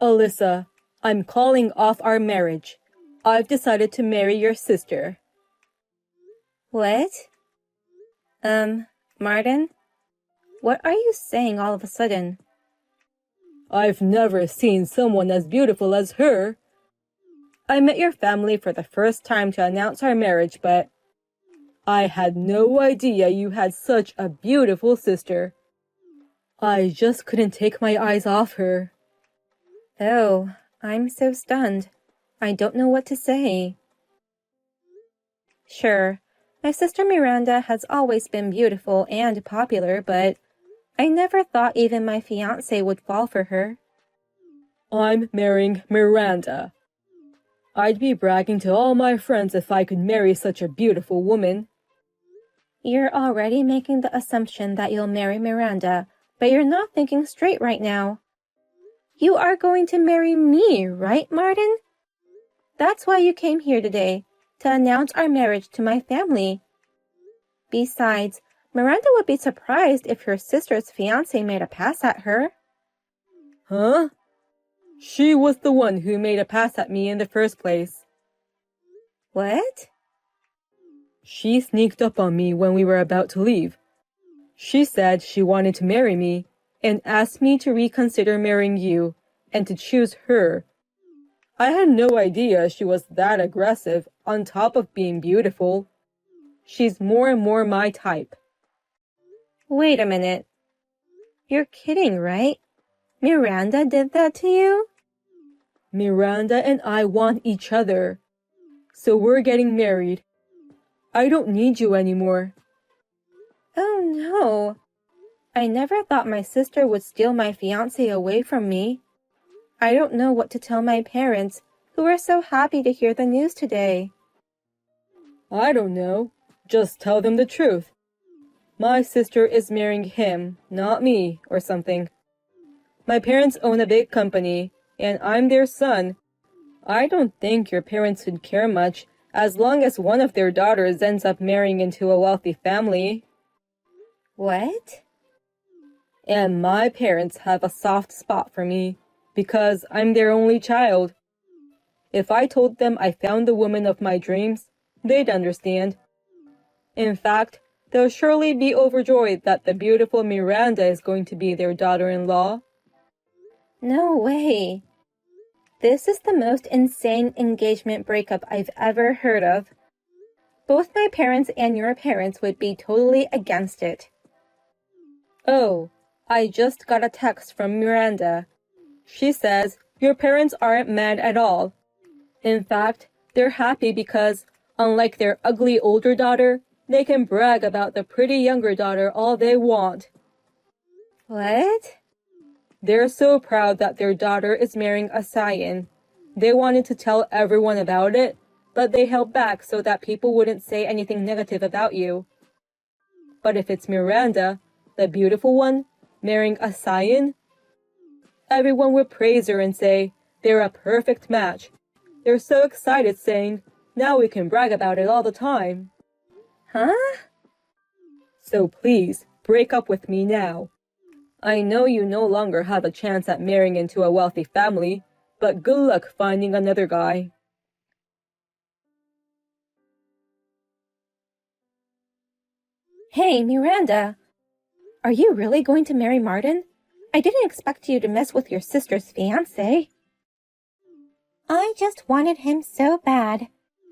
Alyssa, I'm calling off our marriage. I've decided to marry your sister. What? Martin? What are you saying all of a sudden? I've never seen someone as beautiful as her. I met your family for the first time to announce our marriage, but I had no idea you had such a beautiful sister. I just couldn't take my eyes off her. Oh, I'm so stunned. I don't know what to say. Sure, my sister Miranda has always been beautiful and popular, but I never thought even my fiancé would fall for her. I'm marrying Miranda. I'd be bragging to all my friends if I could marry such a beautiful woman. You're already making the assumption that you'll marry Miranda, but you're not thinking straight right now. You are going to marry me, right, Martin? That's why you came here today, to announce our marriage to my family. Besides, Miranda would be surprised if her sister's fiancé made a pass at her. Huh? She was the one who made a pass at me in the first place. What? She sneaked up on me when we were about to leave. She said she wanted to marry me and asked me to reconsider marrying you and to choose her. I had no idea she was that aggressive on top of being beautiful. She's more and more my type. Wait a minute. You're kidding, right? Miranda did that to you? Miranda and I want each other. So we're getting married. I don't need you anymore. Oh no. I never thought my sister would steal my fiancé away from me. I don't know what to tell my parents, who are so happy to hear the news today. I don't know. Just tell them the truth. My sister is marrying him, not me, or something. My parents own a big company, and I'm their son. I don't think your parents would care much as long as one of their daughters ends up marrying into a wealthy family. What? And my parents have a soft spot for me, because I'm their only child. If I told them I found the woman of my dreams, they'd understand. In fact, they'll surely be overjoyed that the beautiful Miranda is going to be their daughter-in-law. No way. This is the most insane engagement breakup I've ever heard of. Both my parents and your parents would be totally against it. Oh, I just got a text from Miranda. She says your parents aren't mad at all. In fact, they're happy because, unlike their ugly older daughter, they can brag about the pretty younger daughter all they want. What? They're so proud that their daughter is marrying a scion. They wanted to tell everyone about it, but they held back so that people wouldn't say anything negative about you. But if it's Miranda, the beautiful one, marrying a scion, everyone would praise her and say they're a perfect match. They're so excited, saying, now we can brag about it all the time. Huh? So please, break up with me now. I know you no longer have a chance at marrying into a wealthy family, but good luck finding another guy. Hey, Miranda. Are you really going to marry Martin? I didn't expect you to mess with your sister's fiancé. I just wanted him so bad.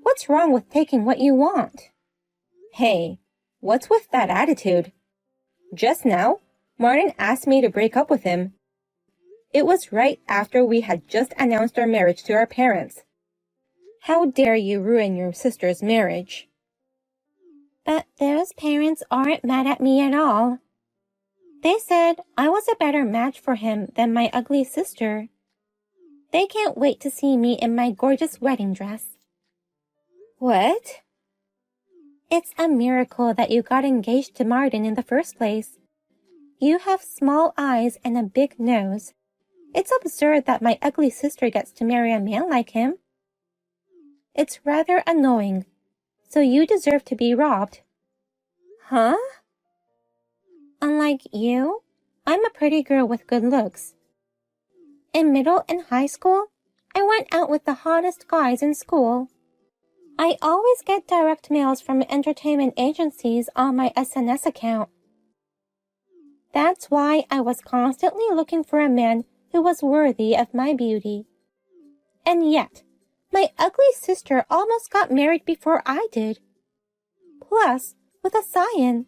What's wrong with taking what you want? Hey, what's with that attitude? Just now, Martin asked me to break up with him. It was right after we had just announced our marriage to our parents. How dare you ruin your sister's marriage? But those parents aren't mad at me at all. They said I was a better match for him than my ugly sister. They can't wait to see me in my gorgeous wedding dress. What? It's a miracle that you got engaged to Martin in the first place. You have small eyes and a big nose. It's absurd that my ugly sister gets to marry a man like him. It's rather annoying, so you deserve to be robbed. Huh? Unlike you, I'm a pretty girl with good looks. In middle and high school, I went out with the hottest guys in school. I always get direct mails from entertainment agencies on my SNS account. That's why I was constantly looking for a man who was worthy of my beauty. And yet, my ugly sister almost got married before I did. Plus, with a scion.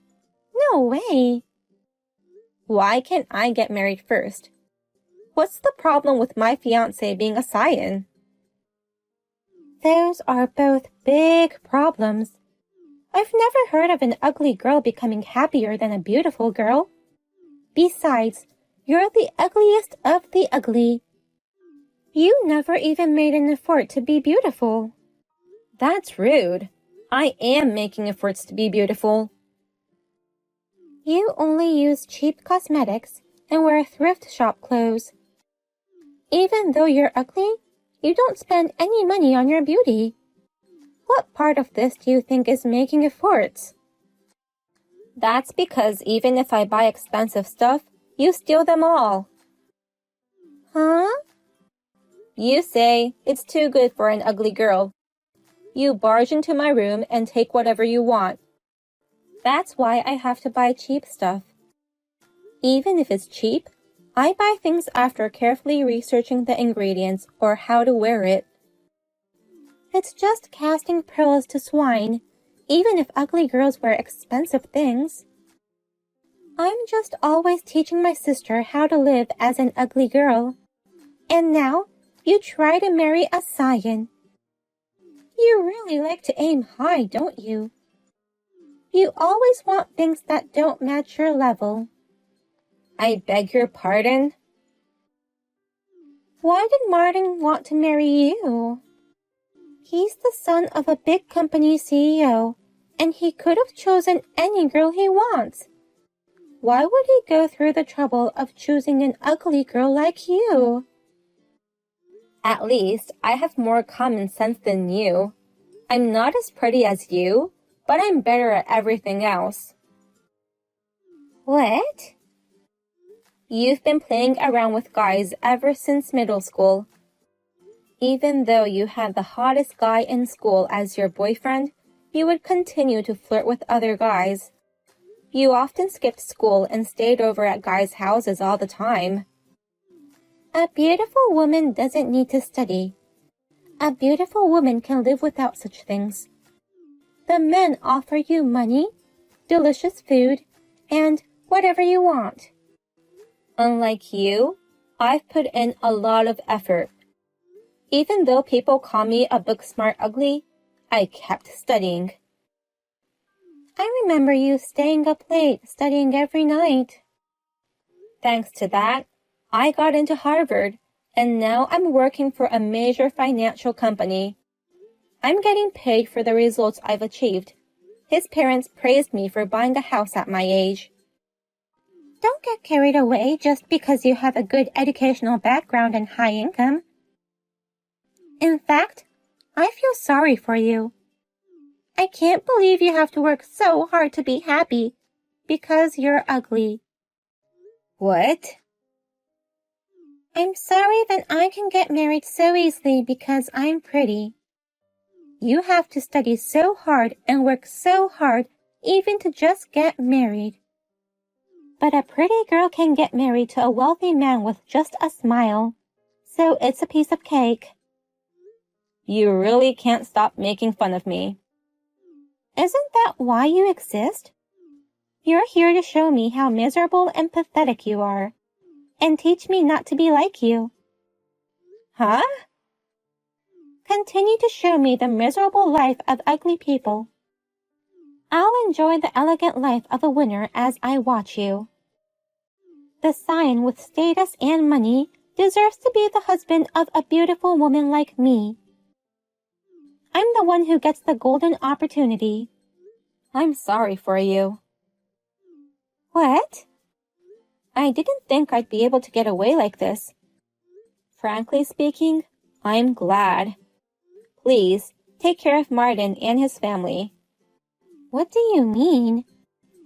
No way. Why can't I get married first? What's the problem with my fiancé being a scion? Those are both big problems. I've never heard of an ugly girl becoming happier than a beautiful girl. Besides, you're the ugliest of the ugly. You never even made an effort to be beautiful. That's rude. I am making efforts to be beautiful. You only use cheap cosmetics and wear thrift shop clothes. Even though you're ugly, you don't spend any money on your beauty. What part of this do you think is making efforts? That's because even if I buy expensive stuff, you steal them all. Huh? You say it's too good for an ugly girl. You barge into my room and take whatever you want. That's why I have to buy cheap stuff. Even if it's cheap, I buy things after carefully researching the ingredients or how to wear it. It's just casting pearls to swine, even if ugly girls wear expensive things. I'm just always teaching my sister how to live as an ugly girl. And now, you try to marry a scion. You really like to aim high, don't you? You always want things that don't match your level. I beg your pardon? Why did Martin want to marry you? He's the son of a big company CEO, and he could have chosen any girl he wants. Why would he go through the trouble of choosing an ugly girl like you? At least I have more common sense than you. I'm not as pretty as you, but I'm better at everything else. What? You've been playing around with guys ever since middle school. Even though you had the hottest guy in school as your boyfriend, you would continue to flirt with other guys. You often skipped school and stayed over at guys' houses all the time. A beautiful woman doesn't need to study. A beautiful woman can live without such things. The men offer you money, delicious food, and whatever you want. Unlike you, I've put in a lot of effort. Even though people call me a book-smart ugly, I kept studying. I remember you staying up late studying every night. Thanks to that, I got into Harvard, and now I'm working for a major financial company. I'm getting paid for the results I've achieved. His parents praised me for buying a house at my age. Don't get carried away just because you have a good educational background and high income. In fact, I feel sorry for you. I can't believe you have to work so hard to be happy because you're ugly. What? I'm sorry that I can get married so easily because I'm pretty. You have to study so hard and work so hard even to just get married. But a pretty girl can get married to a wealthy man with just a smile. So it's a piece of cake. You really can't stop making fun of me. Isn't that why you exist? You're here to show me how miserable and pathetic you are, and teach me not to be like you. Huh? Continue to show me the miserable life of ugly people. I'll enjoy the elegant life of a winner as I watch you. The scion with status and money deserves to be the husband of a beautiful woman like me. I'm the one who gets the golden opportunity. I'm sorry for you. What? I didn't think I'd be able to get away like this. Frankly speaking, I'm glad. Please, take care of Martin and his family. What do you mean?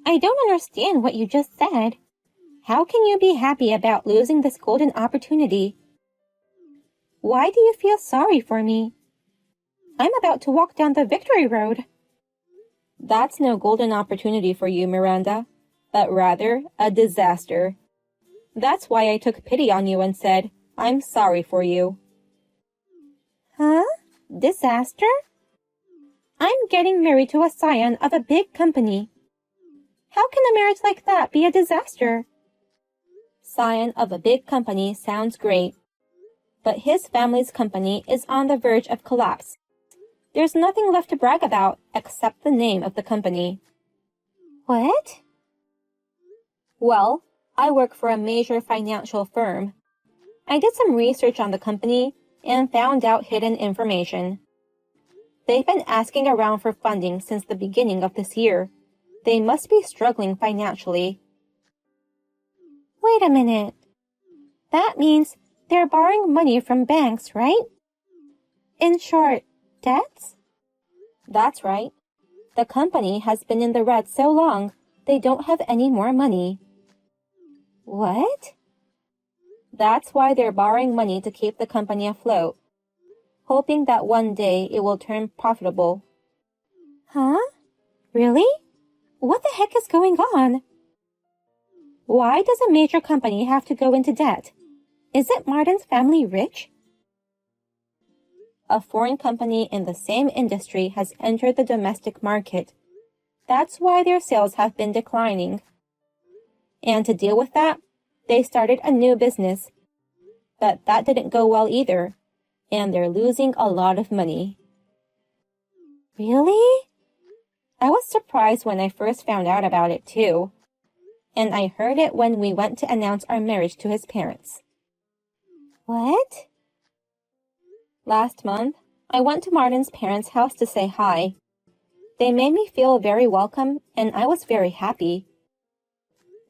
I don't understand what you just said. How can you be happy about losing this golden opportunity? Why do you feel sorry for me? I'm about to walk down the victory road. That's no golden opportunity for you, Miranda, but rather a disaster. That's why I took pity on you and said, I'm sorry for you. Huh? Disaster? I'm getting married to a scion of a big company. How can a marriage like that be a disaster? Scion of a big company sounds great, but his family's company is on the verge of collapse. There's nothing left to brag about except the name of the company. What? Well, I work for a major financial firm. I did some research on the company and found out hidden information. They've been asking around for funding since the beginning of this year. They must be struggling financially. Wait a minute. That means they're borrowing money from banks, right? In short, debts? That's right. The company has been in the red so long, they don't have any more money. What? That's why they're borrowing money to keep the company afloat, hoping that one day it will turn profitable. Huh? Really? What the heck is going on? Why does a major company have to go into debt? Isn't Martin's family rich? A foreign company in the same industry has entered the domestic market. That's why their sales have been declining. And to deal with that, they started a new business. But that didn't go well either, and they're losing a lot of money. Really? I was surprised when I first found out about it too. And I heard it when we went to announce our marriage to his parents. What? Last month, I went to Martin's parents' house to say hi. They made me feel very welcome, and I was very happy.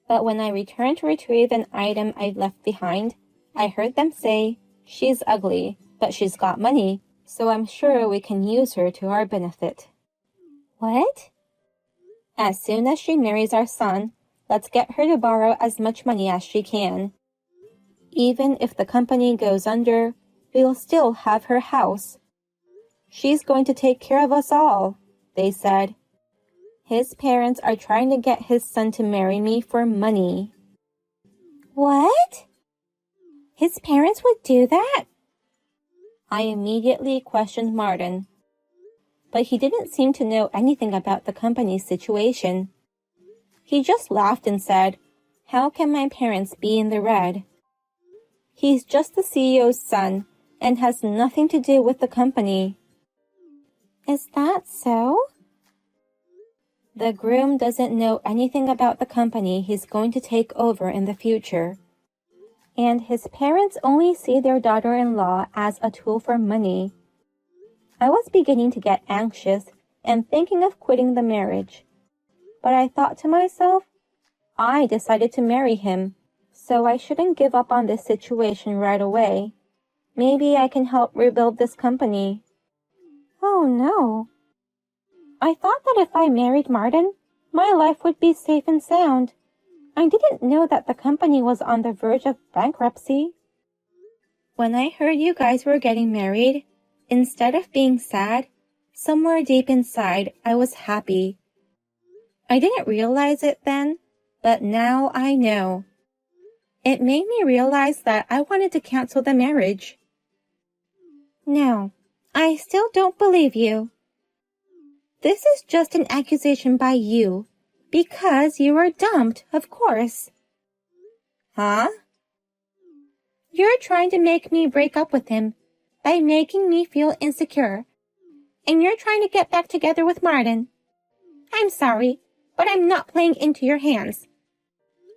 But when I returned to retrieve an item I'd left behind, I heard them say, she's ugly, but she's got money, so I'm sure we can use her to our benefit. What? As soon as she marries our son, let's get her to borrow as much money as she can. Even if the company goes under, we'll still have her house. She's going to take care of us all, they said. His parents are trying to get his son to marry me for money. What? His parents would do that? I immediately questioned Martin, but he didn't seem to know anything about the company's situation. He just laughed and said, how can my parents be in the red? He's just the CEO's son and has nothing to do with the company. Is that so? The groom doesn't know anything about the company he's going to take over in the future. And his parents only see their daughter-in-law as a tool for money. I was beginning to get anxious and thinking of quitting the marriage. But I thought to myself, I decided to marry him, so I shouldn't give up on this situation right away. Maybe I can help rebuild this company. Oh no. I thought that if I married Martin, my life would be safe and sound. I didn't know that the company was on the verge of bankruptcy. When I heard you guys were getting married, instead of being sad, somewhere deep inside I was happy. I didn't realize it then, but now I know. It made me realize that I wanted to cancel the marriage. No, I still don't believe you. This is just an accusation by you, because you were dumped, of course. Huh? You're trying to make me break up with him by making me feel insecure. And you're trying to get back together with Martin. I'm sorry, but I'm not playing into your hands.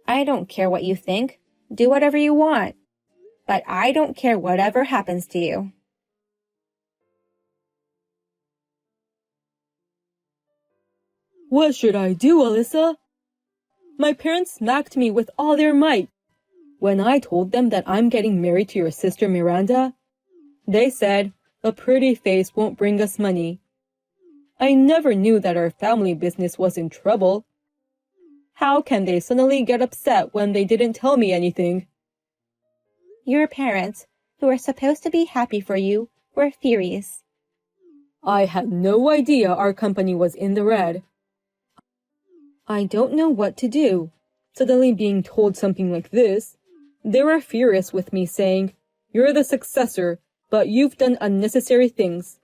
I don't care what you think. Do whatever you want. But I don't care whatever happens to you. What should I do, Alyssa? My parents smacked me with all their might. When I told them that I'm getting married to your sister Miranda, they said, a pretty face won't bring us money. I never knew that our family business was in trouble. How can they suddenly get upset when they didn't tell me anything? Your parents, who were supposed to be happy for you, were furious. I had no idea our company was in the red. I don't know what to do. Suddenly being told something like this, they were furious with me, saying, "You're the successor, but you've done unnecessary things."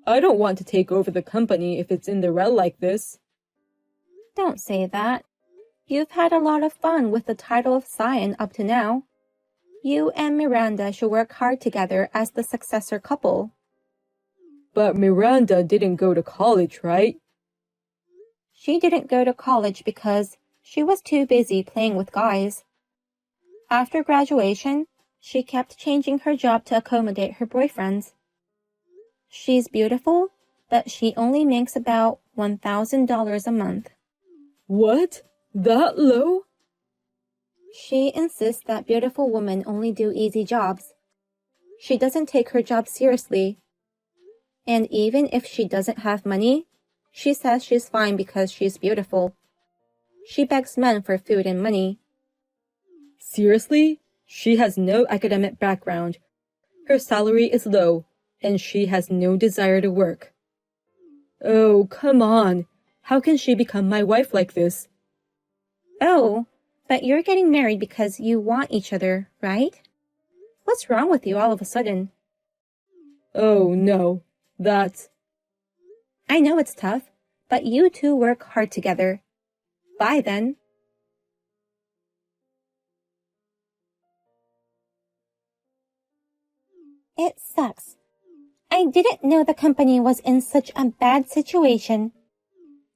I don't want to take over the company if it's in the red like this. Don't say that. You've had a lot of fun with the title of Scion up to now. You and Miranda should work hard together as the successor couple. But Miranda didn't go to college, right? She didn't go to college because she was too busy playing with guys. After graduation, she kept changing her job to accommodate her boyfriends. She's beautiful, but she only makes about $1,000 a month. What? That low? She insists that beautiful women only do easy jobs. She doesn't take her job seriously. And even if she doesn't have money, she says she's fine because she's beautiful. She begs men for food and money. Seriously? She has no academic background. Her salary is low, and she has no desire to work. Oh, come on. How can she become my wife like this? Oh, but you're getting married because you want each other, right? What's wrong with you all of a sudden? Oh, no. I know it's tough, but you two work hard together. Bye then. It sucks. I didn't know the company was in such a bad situation.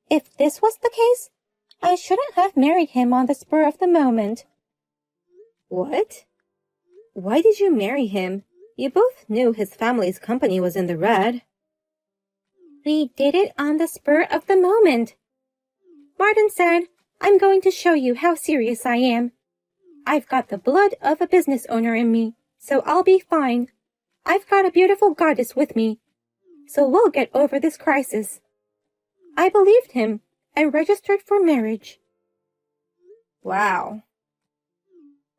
If this was the case, I shouldn't have married him on the spur of the moment. What? Why did you marry him? You both knew his family's company was in the red. We did it on the spur of the moment. Martin said, "I'm going to show you how serious I am. I've got the blood of a business owner in me, so I'll be fine. I've got a beautiful goddess with me, so we'll get over this crisis." I believed him and registered for marriage. Wow.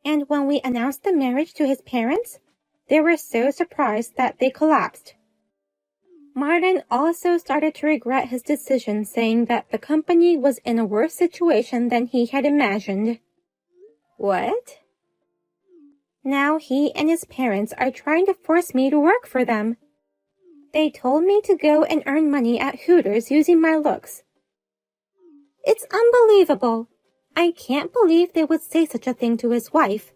And when we announced the marriage to his parents, they were so surprised that they collapsed. Martin also started to regret his decision, saying that the company was in a worse situation than he had imagined. What? Now he and his parents are trying to force me to work for them. They told me to go and earn money at Hooters using my looks. It's unbelievable. I can't believe they would say such a thing to his wife.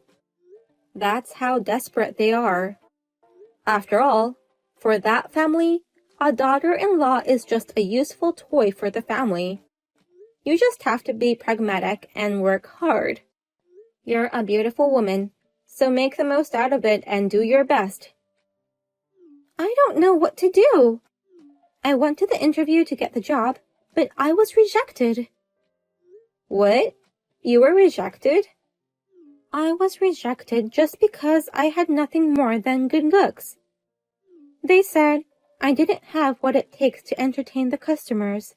That's how desperate they are. After all, for that family, a daughter-in-law is just a useful toy for the family. You just have to be pragmatic and work hard. You're a beautiful woman, so make the most out of it and do your best. I don't know what to do. I went to the interview to get the job, but I was rejected. What? You were rejected? I was rejected just because I had nothing more than good looks. They said I didn't have what it takes to entertain the customers.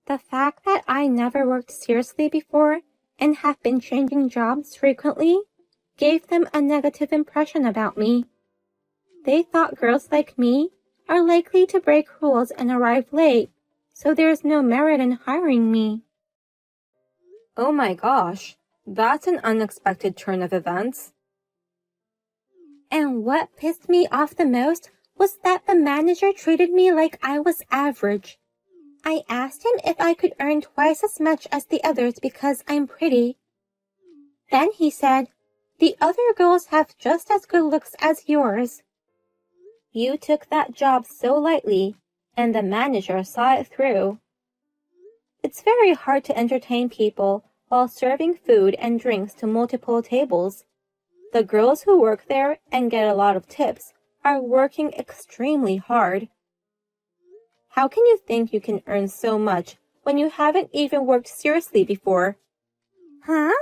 The fact that I never worked seriously before and have been changing jobs frequently gave them a negative impression about me. They thought girls like me are likely to break rules and arrive late, so there's no merit in hiring me. Oh my gosh, that's an unexpected turn of events. And what pissed me off the most was that the manager treated me like I was average. I asked him if I could earn twice as much as the others because I'm pretty. Then he said, "The other girls have just as good looks as yours." You took that job so lightly, and the manager saw it through. It's very hard to entertain people while serving food and drinks to multiple tables. The girls who work there and get a lot of tips are working extremely hard. How can you think you can earn so much when you haven't even worked seriously before? Huh?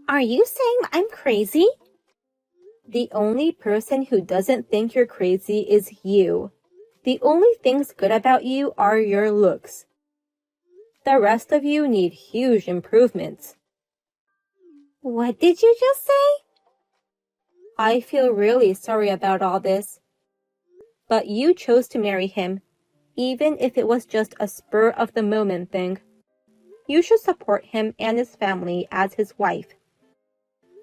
Are you saying I'm crazy? The only person who doesn't think you're crazy is you. The only things good about you are your looks. The rest of you need huge improvements. What did you just say? I feel really sorry about all this. But you chose to marry him, even if it was just a spur-of-the-moment thing. You should support him and his family as his wife.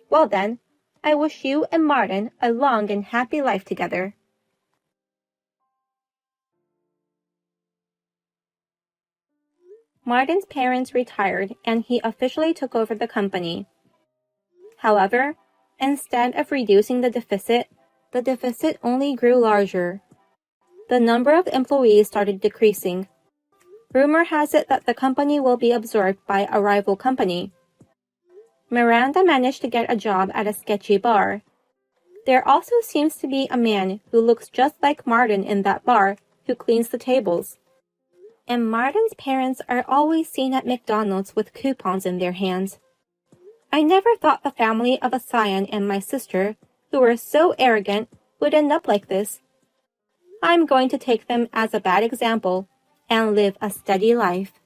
Well then, I wish you and Martin a long and happy life together. Martin's parents retired and he officially took over the company. However, instead of reducing the deficit only grew larger. The number of employees started decreasing. Rumor has it that the company will be absorbed by a rival company. Miranda managed to get a job at a sketchy bar. There also seems to be a man who looks just like Martin in that bar who cleans the tables. And Martin's parents are always seen at McDonald's with coupons in their hands. I never thought the family of a scion and my sister, who were so arrogant, would end up like this. I'm going to take them as a bad example and live a steady life.